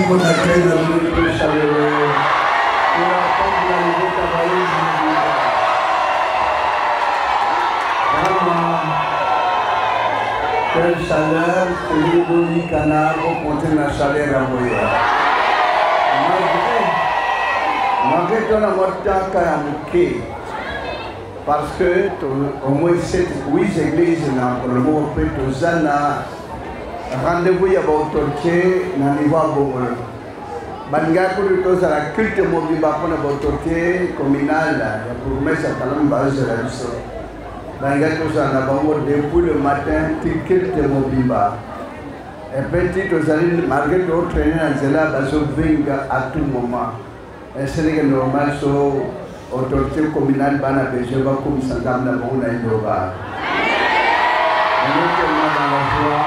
qu'on accueille dans le plus chaleureux. Pour la fête de la nouveau cavalier. Vraiment, quelle chaleur, c'est le boni canard pour compter la chaleur à Moya. Malgré ton amour de parce que au moins 8 églises dans le mot fait tous rendez-vous à l'autorité dans le niveau bon. Banga pour tous à la culte mobile pour l'autorité communale pour mettre ça dans le base de la mission. Banga tous à la banque depuis le matin culte mobile. Et petit tous allez malgré tout traîner dans cela parce que venga à tout moment. Et c'est normal so autorité communale bana besoin va comme ça dans la bonne indova. On est tellement dans la joie.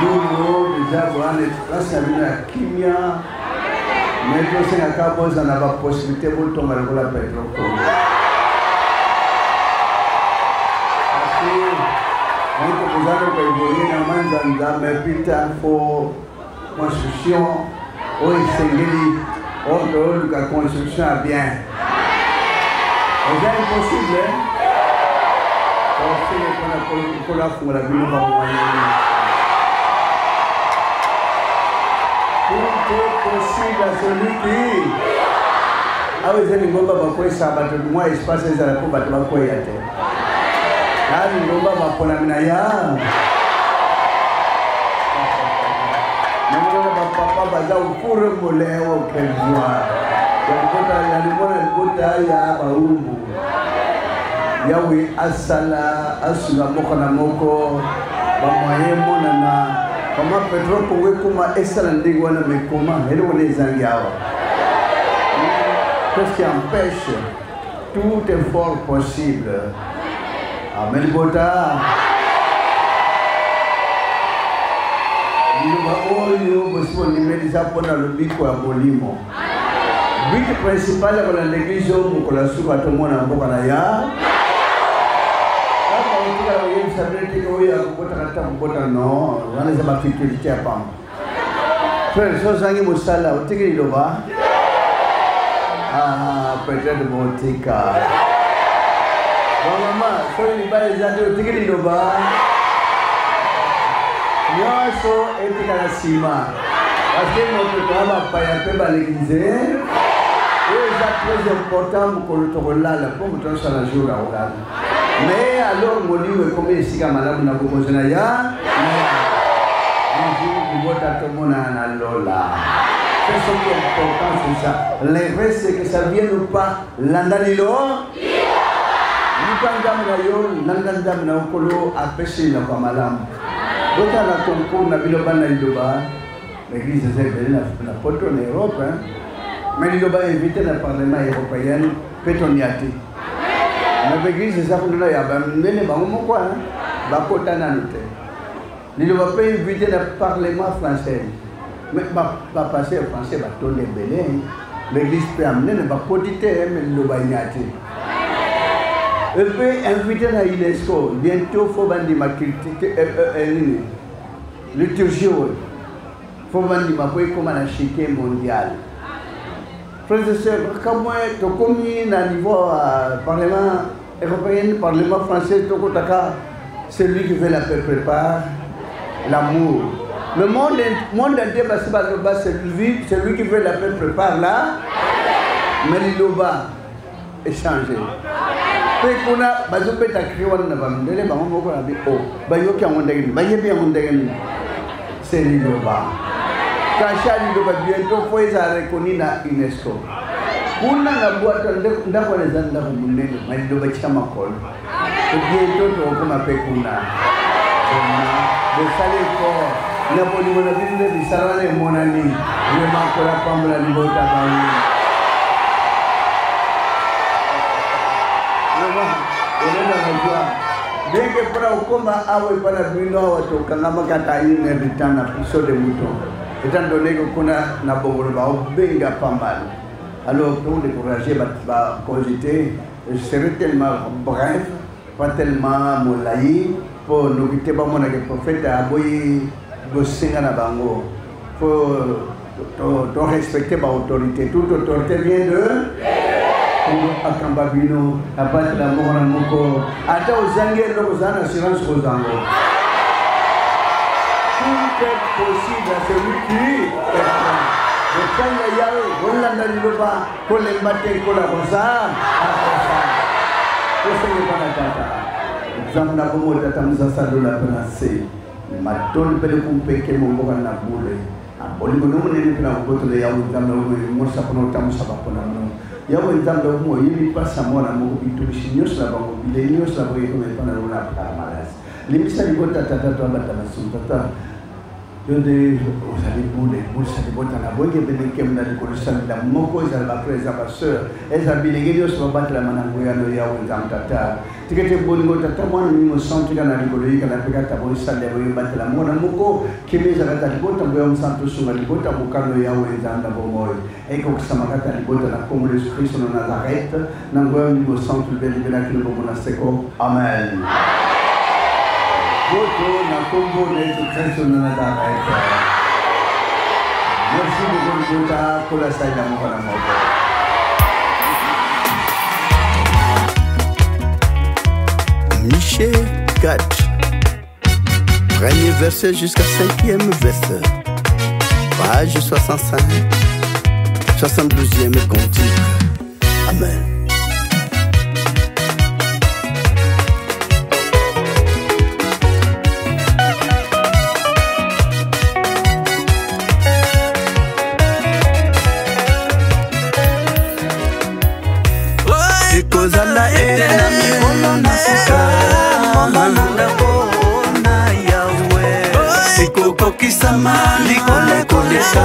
Nous déjà voir les places à Kimia. Mais tout ça n'a pas besoin d'avoir possibilité pour tomber dans la pétrole. Parce que on peut vous évoluer dans la mais putain pour construction ou s'engagner. Or, la construction est bien. C'est impossible. Pour la fin de la vie, pour possible à celui qui. Ah oui, c'est une bombe à quoi ça va tout moi espace à la pompe à quoi y a été. Ah, une bombe à quoi la minaya. Papa baza ukure moleo kejua ya baumbu yawe asala asula moko na moko bamoye monana kama petro kowe kuma esala ndingo wana mekoma helo les zangiawa. Qu'est-ce qui empêche tout effort possible? Amen bota. Le but principal de l'église est que la soupe à tout le monde en boca na ya. Non, on a pas fait à Pam. Frère, ça c'est un moussala, au tigre de bas. Ah, peut-être mon tika. Bon, maman, faut lui bailler les adieux au tigre de bas. Nyoso etika la sima parce que notre travail pas y a l'église et c'est très important pour le tourolala pour nous ça la jour là mais alors mon livre comme ici comme madame na proposé na ya on vote à tout monde na lola c'est ce qui est important c'est ça le reste c'est que ça vienne ou pas l'andalilo nous quand na okolo a pêcher na kwa madame. Quand la concours n'a pas l'église est la porte en Europe, mais il a invité le Parlement européen, Pétoniati. L'église est ça qu'on a amené, quoi, il va pas inviter le Parlement français. Mais pas passer au français, va tourner belé. L'église peut amener, ne va pas quotiter, mais il va y elle peut inviter la UNESCO, bientôt il faut bandi ma critique, liturgie, il faut bandi ma pour comme un chiquet mondial. Frères et sœurs, comme moi, tu connais à niveau Parlement européen, Parlement français, celui qui veut la paix prépare l'amour. Le monde entier, c'est lui qui veut la paix prépare là, mais il va échanger. Kuna bazupe takriwan na bamdele bango moko na biko bayoki amondegeni bayebi amondegeni seri loba kasha loba bientôt faut ça reconnu na UNESCO kuna na boîte ndako les anda kumundele mali loba chama kol bientôt to kuma pe kuna de sale ko na boni mona binde bisarale monani le makora pamla libota bani. Bien que pour combat awe para bino watu kangama kata ini ritana piso de mouton étant donné que kuna na bongolo ba benga pas mal alors pour décourager ba cogiter serait tellement bref pas tellement molai pour nous quitter ba mona que prophète aboyi go singa na bango faut respecter l'autorité. Toute autorité vient de Akambabino, à part la mort en moko. Ata Ozangue, l'Ozan, assurance Ozango. Tout est possible à celui qui est. Quand il y a Rolanda Liloba, Kolembate, Kolabosa, Zamna como tatamza salula penase, matol pele kumpe ke mo bokan na bule. Aboli mo no ne na boto le yawo zamna mo sa pono tamu sa bapona no. Yawo zamna mo yimi passa mo na mo bitu sinios la bango bilenios la boye ko me pana na para malas. Limisa di bota tata to abata masutata. Yo de osali bule, bolsa de bota na boye bene kem na ko la moko za la presa paseur. Eza bilegelios va battre la manangoya no yawo zamtata. Tikete bolingo tata mwana mimo santu kana likoloyi kana pekata bo sale bo batela mwana moko kimeza kata libota mbo msantu sunga libota mukano yawe nzanda bo moyo eko kusama kata libota na comme l'esprit Christ de Nazareth na mbo mimo santu belibela kilo bo na seko amen boto na kombo de Christ de Nazareth merci de bonta pour la salle d'amour à la mort. Michée 4, premier verset jusqu'à 5e verset, page 65, 72e cantique. Amen. Kozala etena miolo na suka Manda bona yawe Sikoko kisama likole koleka